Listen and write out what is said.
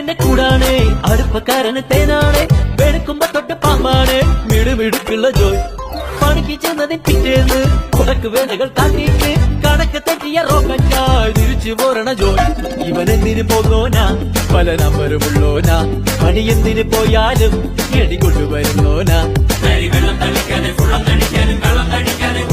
അടുപ്പിന്റെ ചൂടാണ്, അടുപ്പക്കാരന് തേനാണ്, വെളുക്കുമ്പോ തൊട്ട് പാമ്പാണ് മിടുമിടുക്കുള്ള ജോയ്. പണിക്ക് ചെന്നതിന് പിറ്റേന്ന് കുടക്ക് വേലകൾ കാട്ടിയിട്ട് കണക്ക് തെറ്റിയ റോക്കറ്റായി തിരിച്ചു പോരണ ജോയ്. ഇവനെന്തിന് പോന്നോനാ, പല നമ്പരുമുള്ളോനാ, പണി എന്തിന് പോയാലും എടി കൊണ്ടുവരുന്നോനാ. വെള്ളം തളിക്കാനും വെള്ളം തടിക്കാനും വെള്ളം തടിക്കാനും